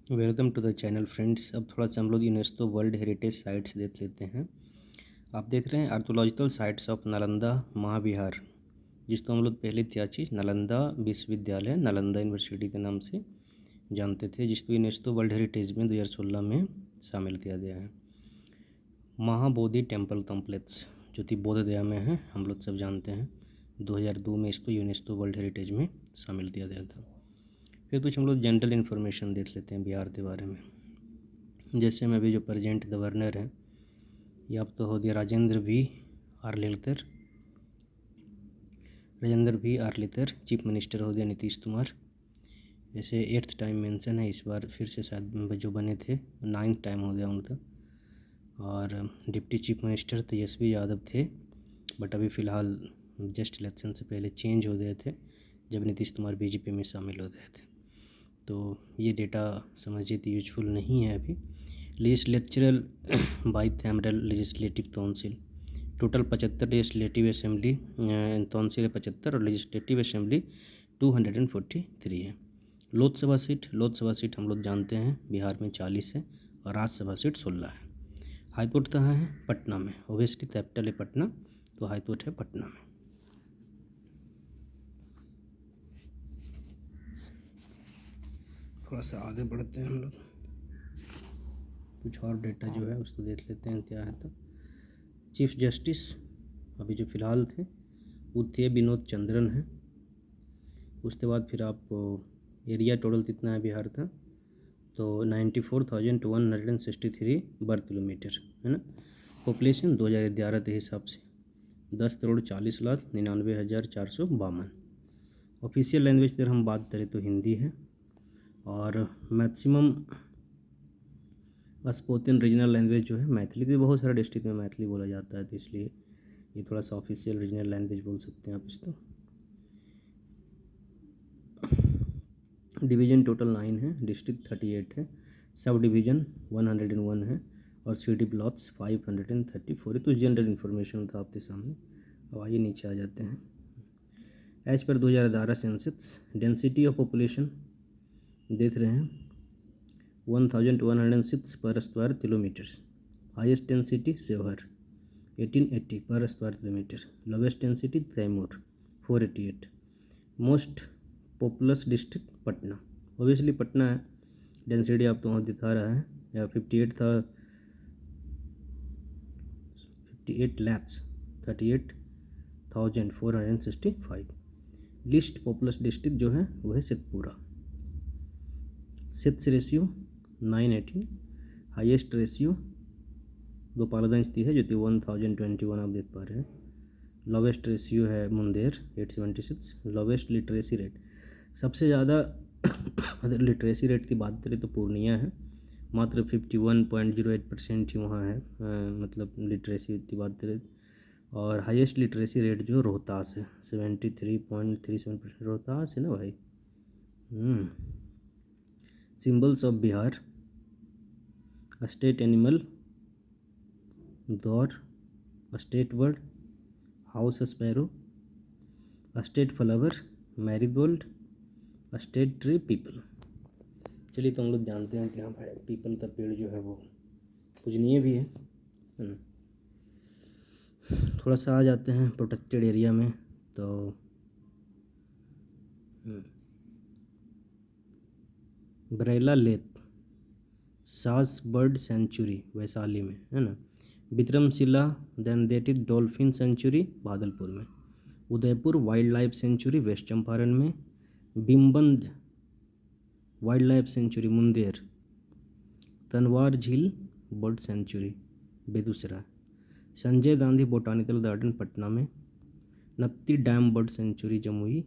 Welcome to the channel friends. अब थोड़ा सा हम लोग यूनेस्को वर्ल्ड हेरिटेज साइट्स देख लेते हैं। आप देख रहे हैं आर्कोलॉजिकल साइट्स ऑफ नालंदा महाविहार, जिसको हम लोग पहले क्या चीज़ नालंदा विश्वविद्यालय नालंदा यूनिवर्सिटी के नाम से जानते थे, जिसको यूनेस्को वर्ल्ड हेरिटेज में 2016 में शामिल किया गया है। महाबोधि टेम्पल कॉम्प्लेक्स जो कि बोध गया में है, हम लोग सब जानते हैं 2002 में इसको यूनेस्को वर्ल्ड हेरिटेज में शामिल किया गया था। फिर कुछ हम लोग जनरल इन्फॉर्मेशन देख लेते हैं बिहार के बारे में। जैसे में अभी जो प्रेजेंट गवर्नर हैं, ये अब तो हो गया राजेंद्र भी आर्लेकर। चीफ मिनिस्टर हो गया नीतीश कुमार। जैसे 8th टाइम मेंशन है, इस बार फिर से शायद जो बने थे 9th टाइम हो गया उनका। और deputy chief minister Tejashwi Yadav थे, बट अभी फ़िलहाल जस्ट इलेक्शन से पहले चेंज हो गए थे जब नीतीश कुमार बीजेपी में शामिल हो गए थे। तो ये डेटा समझिए तो यूजफुल नहीं है अभी। Legislatural bicameral legislative council, total 75 legislative assembly council 75 और लेजिस्लेटिव असेंबली 243 है। लोकसभा सीट हम लोग जानते हैं बिहार में 40 है और राज्यसभा सीट 16 है। हाईकोर्ट कहाँ है? पटना में। ओबियसली कैपिटल है पटना, तो हाईकोर्ट है पटना में। थोड़ा सा आगे बढ़ते हैं हम लोग, कुछ और डेटा जो है उसको देख लेते हैं क्या है। तो चीफ जस्टिस अभी जो फ़िलहाल थे वो थे विनोद चंद्रन हैं। उसके बाद फिर आपको एरिया टोटल कितना है बिहार का, तो 94,163 वर्ग किलोमीटर है ना। पॉपुलेशन 2011 के हिसाब से 10,40,99,452। ऑफिशियल लैंग्वेज अगर हम बात करें तो हिंदी है, और मैक्सिमम स्पोकन रीजनल लैंग्वेज जो है मैथिली। भी बहुत सारे डिस्ट्रिक्ट में मैथिली बोला जाता है, तो इसलिए ये थोड़ा सा ऑफिशियल रीजनल लैंग्वेज बोल सकते हैं आप इसको। डिवीज़न टोटल 9 है, डिस्ट्रिक्ट 38 है, सब डिवीज़न 101 है, और सिटी ब्लॉक्स 534 है। तो जनरल इन्फॉर्मेशन था आपके सामने। अब आइए नीचे आ जाते हैं। As per 2011 census density of population देख रहे हैं 1106 per square kilometres. Highest density Sheohar 1880 per square kilometre. Lowest density तैमूर 488। Most populous district Patna, obviously Patna है। डेंसिटी आप तो वहाँ दिखा रहा है, या 58 था, 58,38,465। लिस्ट पॉपुलस डिस्ट्रिक्ट जो है वो है Sheikhpura. Sex ratio 918। Highest ratio Gopalganj की है जो कि 1021 आप देख पा रहे हैं। लोवेस्ट रेशियो है मुंगेर 876। लोवेस्ट लिटरेसी रेट, सबसे ज़्यादा अगर लिटरेसी रेट की बात करें तो पूर्णिया है, मात्र 51.08% ही वहाँ है, मतलब लिटरेसी की बात करें। और हाईएस्ट लिटरेसी रेट जो रोहतास है 73.37%। रोहतास है ना भाई। Symbols of Bihar, state animal Gaur, state bird house sparrow, state flower marigold, state tree people. चलिए तो हम लोग जानते हैं कि हाँ भाई पीपल का पेड़ जो है वो पूजनीय भी है ना। थोड़ा सा आ जाते हैं प्रोटेक्टेड एरिया में, तो बरेला लेक सास बर्ड सेंचुरी वैशाली में है ना। Vikramshila gangetic dolphin sanctuary Bhagalpur में। Udaipur wildlife sanctuary west Champaran में। Bhimbandh wildlife sanctuary Munger. Kanwar झील bird sanctuary Begusarai. Sanjay Gandhi botanical garden Patna में। Nakti dam bird sanctuary Jamui.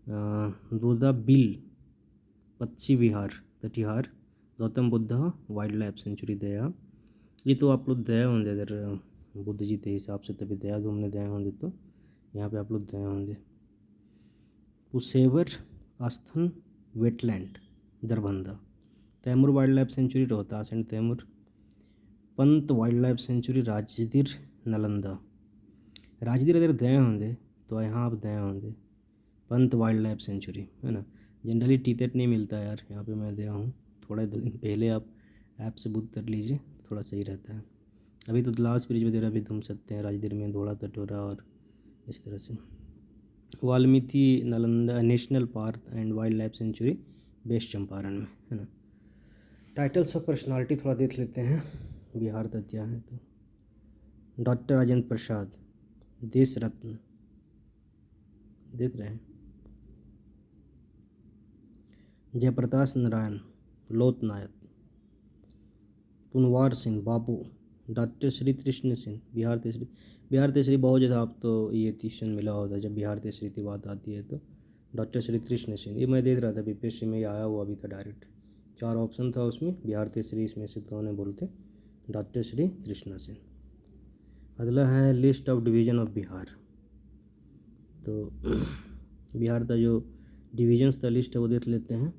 दूधा बिल पक्षी विहार Katihar. Gautam Buddha wildlife sanctuary Gaya. ये तो आप लोग गए होंगे, अगर बुद्ध जी के हिसाब से तभी दया घूमने गए होंगे तो यहाँ पे आप लोग गए होंगे। Kusheshwar Asthan wetland Darbhanga. Kaimur wildlife sanctuary Rohtas and Kaimur. Pant wildlife sanctuary Rajgir Nalanda. Rajgir अगर गए होंगे तो यहाँ आप गए होंगे। पंत वाइल्ड लाइफ सेंचुरी है ना। जनरली टिकट नहीं मिलता यार, यहाँ पे मैं गया हूँ, छोड़ा है 2 दिन पहले, आप ऐप से बुक कर लीजिए, थोड़ा सही रहता है। अभी तो ग्लास ब्रिज वगैरह भी घूम सकते हैं, राजगीर में धोड़ा कटोरा और इस तरह से। Valmiki Nalanda national park and wildlife sanctuary west Champaran में, है ना। टाइटल्स ऑफ पर्सनालिटी थोड़ा देख लेते हैं, बिहार तक क्या है तो। डॉक्टर राजेंद्र प्रसाद, देश रत्न, देख रहे हैं। जयप्रकाश नारायण, लोक नायक। कुनवार सिंह बाबू, डॉक्टर श्री कृष्ण सिंह, बिहार केसरी। बिहार केसरी बहुत ज़्यादा आप तो ये ट्यूशन मिला होता है, जब बिहार केसरी की बात आती है तो। डॉक्टर श्री कृष्ण सिंह, ये मैं देख रहा था बीपीएससी में, आया हुआ अभी था डायरेक्ट। 4 ऑप्शन था उसमें, बिहार केसरी इसमें से कौन बोलते, डॉक्टर श्री कृष्ण सिंह। अगला है list of division of Bihar. तो बिहार का जो डिवीजन्स का लिस्ट है वो देख लेते हैं।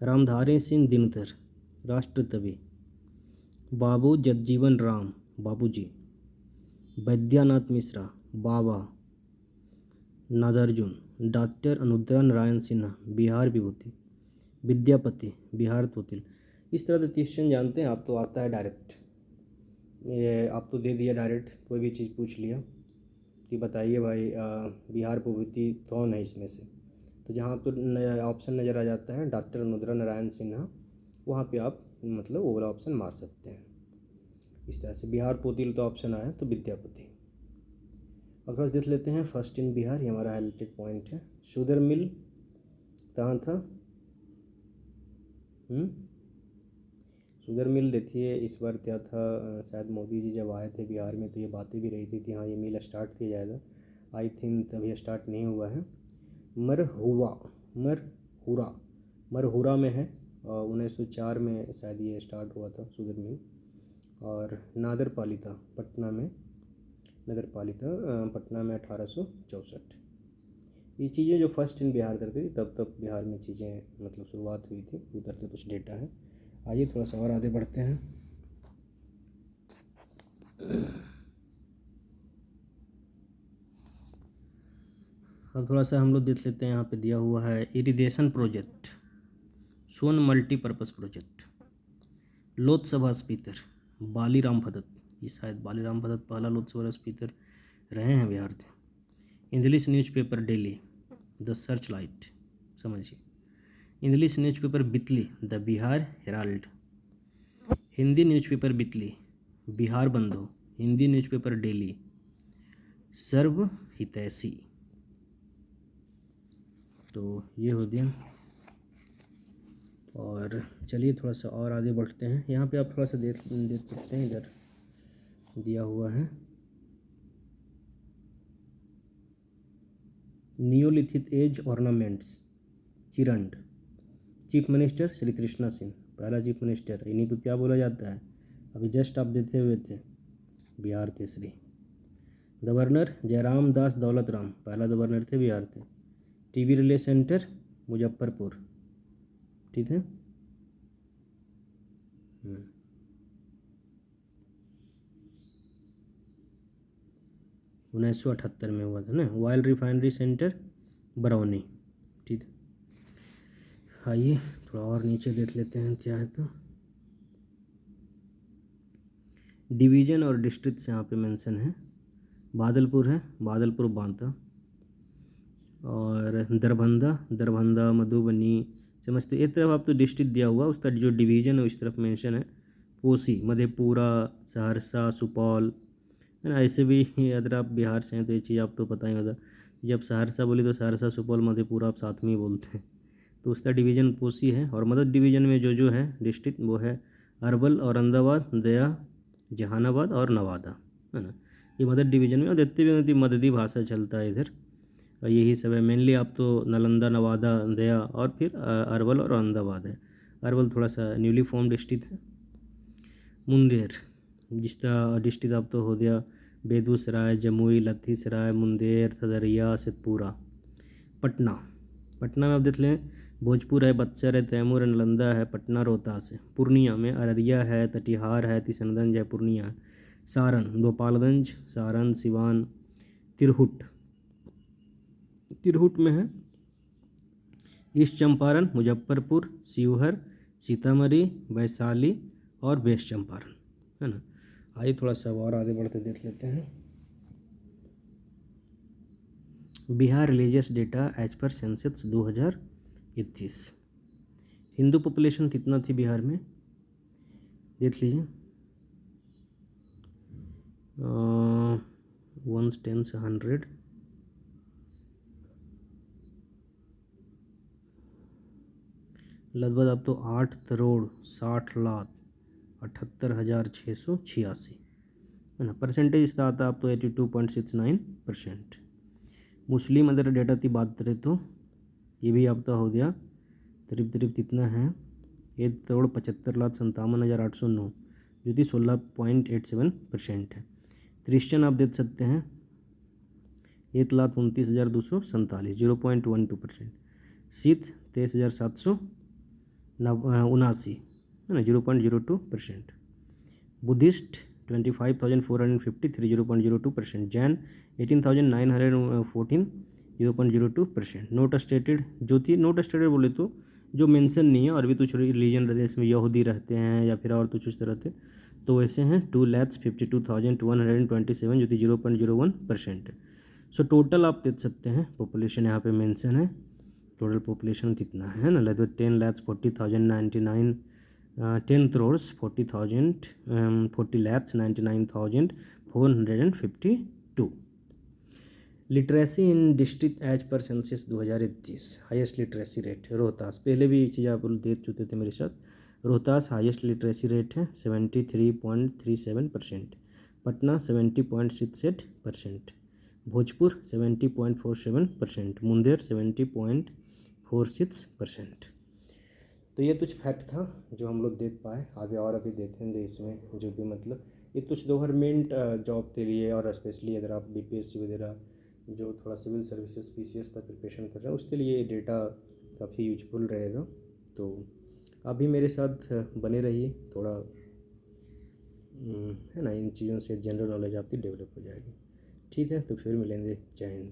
रामधारी सिंह दिनकर, राष्ट्र कवि। बाबू जगजीवन राम, बाबूजी। वैद्यनाथ मिश्रा, बाबा। नागार्जुन, डॉक्टर अनुद्रा नारायण सिन्हा, बिहार विभूति। विद्यापति, बिहार तोतिल। इस तरह के क्वेश्चन जानते हैं आप तो, आता है डायरेक्ट, ये आप तो दे दिया डायरेक्ट, कोई भी चीज़ पूछ लिया कि बताइए भाई बिहार विभूति कौन है इसमें से, तो जहाँ तो ऑप्शन नज़र आ जाता है डॉक्टर अनुद्रा नारायण सिन्हा, वहाँ पे आप मतलब वो वाला ऑप्शन मार सकते हैं। इस तरह से बिहार पोतिल का ऑप्शन आया तो विद्यापति। अब थोड़ा देख लेते हैं फर्स्ट इन बिहार, ये हमारा हाईलाइटेड पॉइंट है। शुगर मिल कहाँ था? शुगर मिल देखिए इस बार क्या था, शायद मोदी जी जब आए थे बिहार में तो ये बातें भी रही थी कि हाँ ये मिल स्टार्ट किया जाएगा। आई थिंक अभी स्टार्ट नहीं हुआ है। मरहुरा में है, 1904 में शायद ये स्टार्ट हुआ था शुगर मिल। और नगरपालिका पटना में 1864। ये चीज़ें जो फर्स्ट इन बिहार करती थी तब तक बिहार में चीज़ें मतलब शुरुआत हुई थी, उधर से कुछ डेटा है। आइए थोड़ा सा और आगे बढ़ते हैं। अब थोड़ा सा हम लोग देख लेते हैं, यहाँ पे दिया हुआ है irrigation project, Son multipurpose project. Lok Sabha speaker Baliram Bhagat, ये शायद बालीराम भगत पहला लोकसभा स्पीकर रहे हैं बिहार के। English newspaper daily, the Searchlight, समझिए। इंग्लिश न्यूज़पेपर बितली, the Bihar Herald. Hindi newspaper बितली, बिहार बंधु। हिंदी न्यूज़पेपर डेली, सर्व हितैषी। तो ये हो गया। और चलिए थोड़ा सा और आगे बढ़ते हैं। यहाँ पे आप थोड़ा सा देख सकते हैं, इधर दिया हुआ है neolithic age ornaments, Chirand. Chief minister Shri Krishna Singh, पहला चीफ मिनिस्टर, इन्हीं को क्या बोला जाता है, अभी जस्ट आप देते हुए थे, बिहार केसरी। गवर्नर जयराम दास दौलत राम, पहला गवर्नर थे बिहार के। टीबी रिले सेंटर मुजफ्फरपुर, ठीक है। 1978 में हुआ था ना। ऑयल रिफाइनरी सेंटर बरौनी, ठीक है। आइए थोड़ा और नीचे देख लेते हैं क्या है तो। डिवीज़न और डिस्ट्रिक्ट यहाँ पे मेंशन है। बादलपुर है, बादलपुर बांदा। और दरभंगा मधुबनी, समझते एक तरफ आप तो डिस्ट्रिक्ट दिया हुआ, उसका जो डिवीज़न है उस तरफ मेंशन है। कोसी, मधेपुरा, सहरसा, सुपौल, है ना। ऐसे भी अगर आप बिहार से हैं तो ये चीज़ आप तो पता ही होगा, जब सहरसा बोली तो सहरसा सुपौल मधेपुरा आप साथ में ही बोलते हैं, तो उसका डिवीज़न कोसी है। और मदद डिवीज़न में जो है डिस्ट्रिक्ट वो है अरवल, औरंगाबाद, दया, जहानाबाद और नवादा, है ना। ये मदद डिवीज़न में, और देखते भी मददी भाषा चलता है इधर, और यही सब है मेनली। आप तो नालंदा, नवादा, दया और फिर अरवल और औरंगाबाद है। अरवल थोड़ा सा न्यूली फॉर्म डिस्ट्रिक्ट है। मुंगेर, जिसका डिस्ट्रिक्ट अब तो हो गया बेगूसराय, जमुई, लखीसराय, मुंगेर, खगड़िया, शेखपुरा। पटना में आप देख लें, भोजपुर है, बक्सर है, तैमूर, नालंदा है, पटना, रोहतास है। पूर्णिया में अररिया है, कटिहार है, किशनगंज है, पूर्णिया है। सारण, गोपालगंज, सारण, सिवान, तिरहुट में है। ईस्ट चंपारण, मुजफ्फरपुर, शिवहर, सीतामढ़ी, वैशाली और वेस्ट चंपारण, है ना। आइए थोड़ा सा और आगे बढ़ते देख लेते हैं। Bihar religious data as per census 2021। Hindu population कितना थी बिहार में, देख लीजिए। 1 10 से 100, लगभग अब तो 8,60,68,686, है ना। परसेंटेज इसका आता है आप तो 82.69%। मुस्लिम अगर डेटा की बात करें तो ये भी आपका हो गया करीब कितना है, 1,75,57,809, जो कि 16.87% है। क्रिश्चियन आप देख सकते हैं 1,29,247, 0.12%। सिख 23,779, है ना, 0.02%। बुद्धिस्ट 25,453, 0.02%। जैन 18,914, 0.02%। नोट स्टेटेड, जो थी नोट स्टेटेड बोले तो जो मेंशन नहीं है और भी कुछ रिलीजन रहते हैं, इसमें यहूदी रहते हैं या फिर और कुछ उस तरह से, तो वैसे हैं 2,52,127, जो कि 0.01% है। सो टोटल आप देख सकते हैं पॉपुलेशन यहाँ पे मेंशन है, टोटल पॉपुलेशन कितना है ना, लगभग 10,40,099, 10,40,99,452। Literacy in district as per census 2021। Highest literacy rate Rohtas, पहले भी ये चीज़ आप देख चुके थे मेरे साथ। रोहतास हाईएस्ट लिटरेसी रेट है 73.37%। पटना 70.68%। भोजपुर 70.47%। मुंगेर 70.46%। तो ये कुछ फैक्ट था जो हम लोग देख पाए। आगे और अभी देखेंगे इसमें, जो भी मतलब ये कुछ गवर्नमेंट जॉब के लिए और स्पेशली अगर आप बीपीएससी वगैरह जो थोड़ा सिविल सर्विसेज पीसीएस तक प्रिपरेशन कर रहे हैं उसके लिए ये डेटा काफ़ी यूजफुल रहेगा। तो आप भी मेरे साथ बने रहिए, थोड़ा है ना, इन चीज़ों से जनरल नॉलेज आपकी डेवलप हो जाएगी। ठीक है, तो फिर मिलेंगे। जय हिंद।